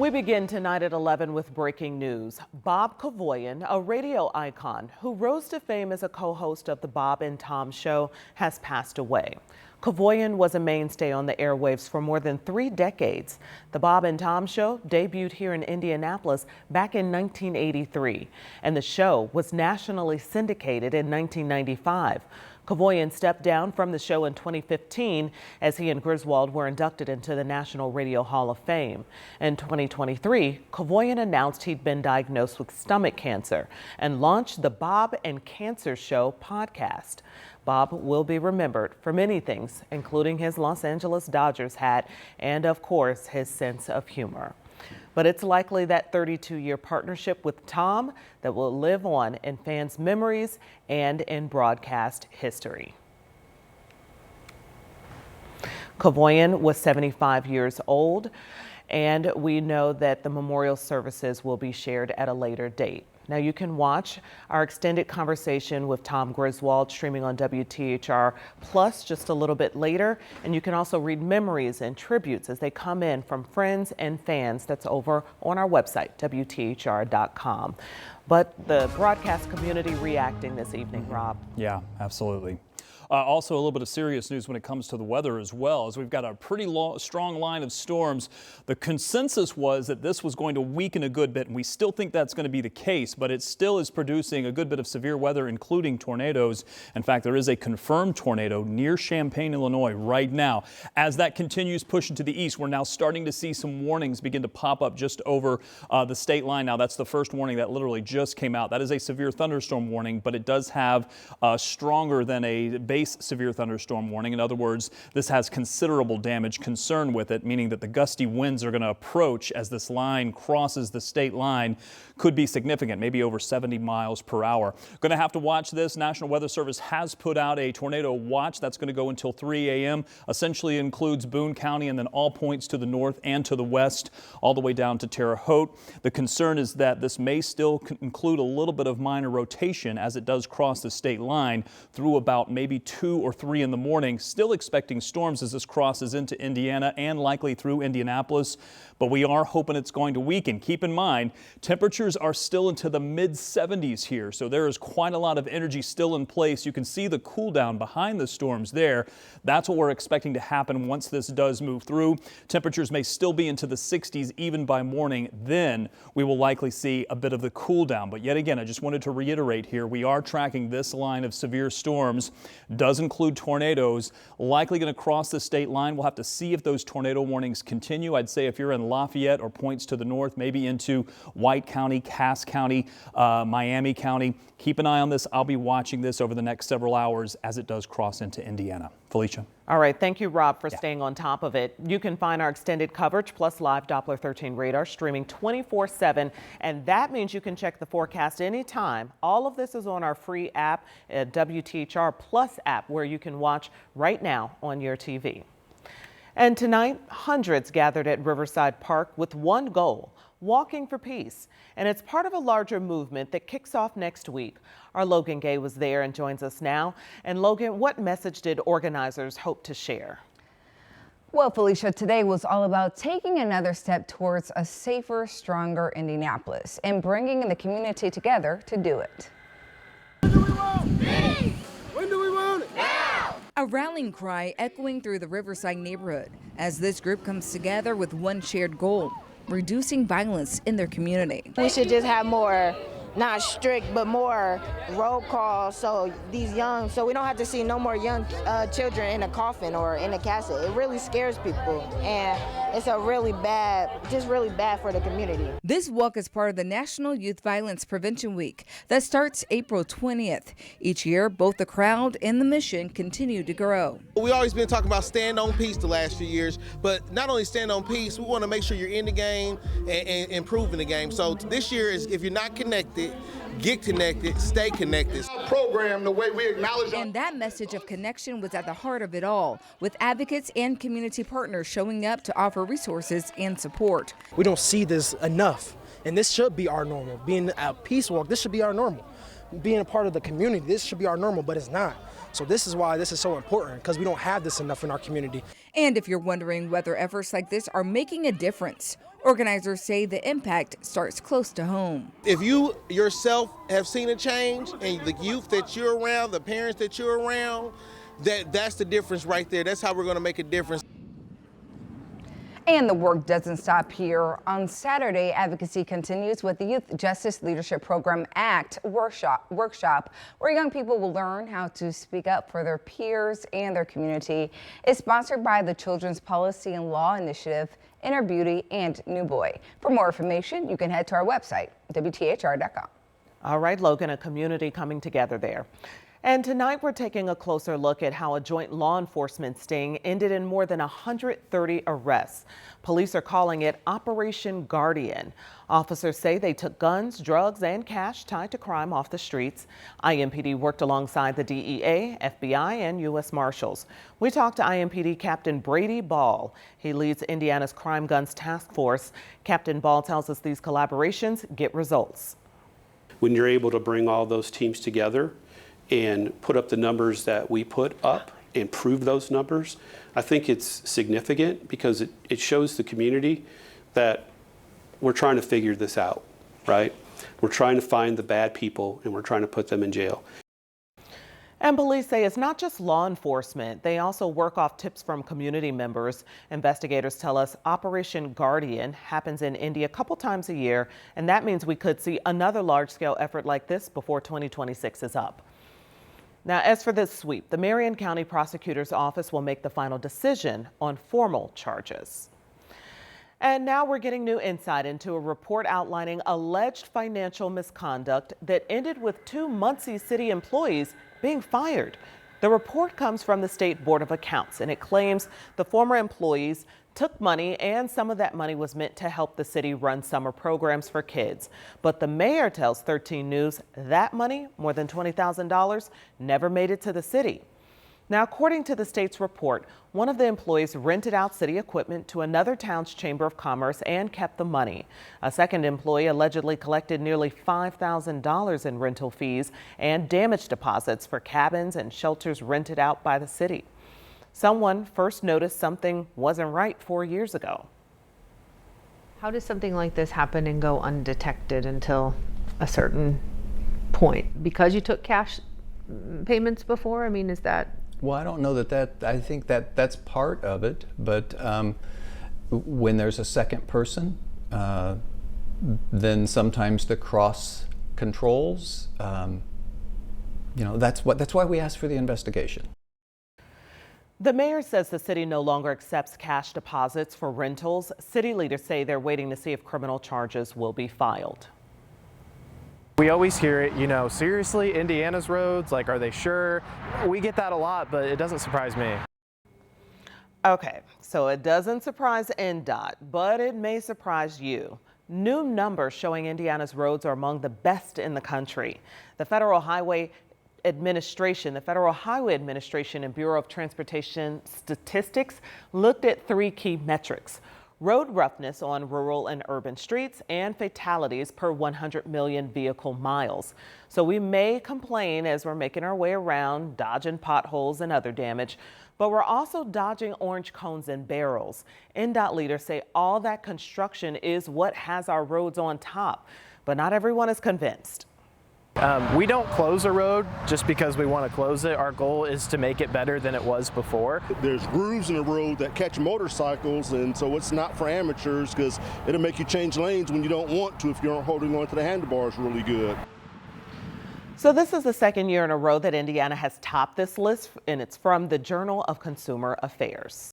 We begin tonight at 11 with breaking news. Bob Kevoian, a radio icon who rose to fame as a co-host of the Bob and Tom Show, has passed away. Kevoian was a mainstay on the airwaves for more than 3 decades. The Bob and Tom Show debuted here in Indianapolis back in 1983, and the show was nationally syndicated in 1995. Kevoian stepped down from the show in 2015 as he and Griswold were inducted into the National Radio Hall of Fame. In 2023, Kevoian announced he'd been diagnosed with stomach cancer and launched the Bob and Cancer Show podcast. Bob will be remembered for many things, including his Los Angeles Dodgers hat and, of course, his sense of humor. But it's likely that 32-year partnership with Tom that will live on in fans' memories and in broadcast history. Kevoian was 75 years old, and we know that the memorial services will be shared at a later date. Now you can watch our extended conversation with Tom Griswold streaming on WTHR Plus just a little bit later. And you can also read memories and tributes as they come in from friends and fans. That's over on our website, WTHR.com. But the broadcast community reacting this evening, Rob. Yeah, absolutely. Also, a little bit of serious news when it comes to the weather as well, as we've got a pretty strong line of storms. The consensus was that this was going to weaken a good bit, and we still think that's going to be the case, but it still is producing a good bit of severe weather, including tornadoes. In fact, there is a confirmed tornado near Champaign, Illinois right now. As that continues pushing to the east, we're now starting to see some warnings begin to pop up just over the state line. Now, that's the first warning that literally just came out. That is a severe thunderstorm warning, but it does have stronger than a base severe thunderstorm warning. In other words, this has considerable damage concern with it, meaning that the gusty winds are going to approach as this line crosses the state line could be significant, maybe over 70 miles per hour. Going to have to watch this. National Weather Service has put out a tornado watch that's going to go until 3 a.m. Essentially includes Boone County and then all points to the north and to the west, all the way down to Terre Haute. The concern is that this may still include a little bit of minor rotation as it does cross the state line through about maybe 2 or 3 in the morning. Still expecting storms as this crosses into Indiana and likely through Indianapolis, but we are hoping it's going to weaken. Keep in mind, temperatures are still into the mid 70s here, so there is quite a lot of energy still in place. You can see the cool down behind the storms there. That's what we're expecting to happen once this does move through. Temperatures may still be into the 60s even by morning. Then we will likely see a bit of the cool down. But yet again, I just wanted to reiterate here, we are tracking this line of severe storms. Does include tornadoes, likely going to cross the state line. We'll have to see if those tornado warnings continue. I'd say if you're in Lafayette or points to the north, maybe into White County, Cass County, Miami County, keep an eye on this. I'll be watching this over the next several hours as it does cross into Indiana. Felicia. All right. Thank you, Rob, for staying on top of it. You can find our extended coverage plus live Doppler 13 radar streaming 24/7. And that means you can check the forecast anytime. All of this is on our free app at WTHR Plus app, where you can watch right now on your TV. And tonight, hundreds gathered at Riverside Park with one goal: walking for peace. And it's part of a larger movement that kicks off next week. Our Logan Gay was there and joins us now. And Logan, what message did organizers hope to share? Well, Felicia, today was all about taking another step towards a safer, stronger Indianapolis and bringing the community together to do it. When do we want peace? When do we want it? Now! A rallying cry echoing through the Riverside neighborhood as this group comes together with one shared goal: reducing violence in their community. We should just have more, not strict, but more roll calls so we don't have to see no more young children in a coffin or in a casket. It really scares people, and it's really bad for the community. This walk is part of the National Youth Violence Prevention Week that starts April 20th. Each year, both the crowd and the mission continue to grow. We've always been talking about stand on peace the last few years, but not only stand on peace, we want to make sure you're in the game and improving the game. So this year is, if you're not connected, get connected, stay connected. Program the way we acknowledge. And that message of connection was at the heart of it all, with advocates and community partners showing up to offer resources and support. We don't see this enough, and this should be our normal. Being a peace walk, this should be our normal. Being a part of the community, this should be our normal, but it's not. So this is why this is so important, because we don't have this enough in our community. And if you're wondering whether efforts like this are making a difference, Organizers say the impact starts close to home. If you yourself have seen a change and the youth that you're around, the parents that you're around, that's the difference right there. That's how we're going to make a difference. And the work doesn't stop here. On Saturday, advocacy continues with the Youth Justice Leadership Program ACT workshop, where young people will learn how to speak up for their peers and their community. It's sponsored by the Children's Policy and Law Initiative, Inner Beauty, and New Boy. For more information, you can head to our website, WTHR.com. All right, Logan, a community coming together there. And tonight we're taking a closer look at how a joint law enforcement sting ended in more than 130 arrests. Police are calling it Operation Guardian. Officers say they took guns, drugs, and cash tied to crime off the streets. IMPD worked alongside the DEA, FBI, and U.S. Marshals. We talked to IMPD Captain Brady Ball. He leads Indiana's Crime Guns Task Force. Captain Ball tells us these collaborations get results. When you're able to bring all those teams together and put up the numbers that we put up and prove those numbers, I think it's significant because it shows the community that we're trying to figure this out, right? We're trying to find the bad people and we're trying to put them in jail. And police say it's not just law enforcement. They also work off tips from community members. Investigators tell us Operation Guardian happens in Indy a couple times a year, and that means we could see another large-scale effort like this before 2026 is up. Now, as for this sweep, the Marion County Prosecutor's Office will make the final decision on formal charges. And now we're getting new insight into a report outlining alleged financial misconduct that ended with 2 Muncie City employees being fired. The report comes from the State Board of Accounts, and it claims the former employees took money, and some of that money was meant to help the city run summer programs for kids. But the mayor tells 13 News that money, more than $20,000, never made it to the city. Now, according to the state's report, one of the employees rented out city equipment to another town's chamber of commerce and kept the money. A second employee allegedly collected nearly $5,000 in rental fees and damage deposits for cabins and shelters rented out by the city. Someone first noticed something wasn't right 4 years ago. How does something like this happen and go undetected until a certain point? Because you took cash payments before? I mean, is that? Well, I don't know I think that's part of it, but when there's a second person, then sometimes the cross controls, that's why we asked for the investigation. The mayor says the city no longer accepts cash deposits for rentals. City leaders say they're waiting to see if criminal charges will be filed. We always hear it, seriously, Indiana's roads, are they sure? We get that a lot, but it doesn't surprise me. Okay, so it doesn't surprise NDOT, but it may surprise you. New numbers showing Indiana's roads are among the best in the country. The Federal Highway Administration and Bureau of Transportation Statistics looked at 3 key metrics: road roughness on rural and urban streets, and fatalities per 100 million vehicle miles. So we may complain as we're making our way around, dodging potholes and other damage, but we're also dodging orange cones and barrels. NDOT leaders say all that construction is what has our roads on top, but not everyone is convinced. We don't close a road just because we want to close it. Our goal is to make it better than it was before. There's grooves in the road that catch motorcycles, and so it's not for amateurs because it'll make you change lanes when you don't want to if you aren't holding on to the handlebars really good. So this is the second year in a row that Indiana has topped this list, and it's from the Journal of Consumer Affairs.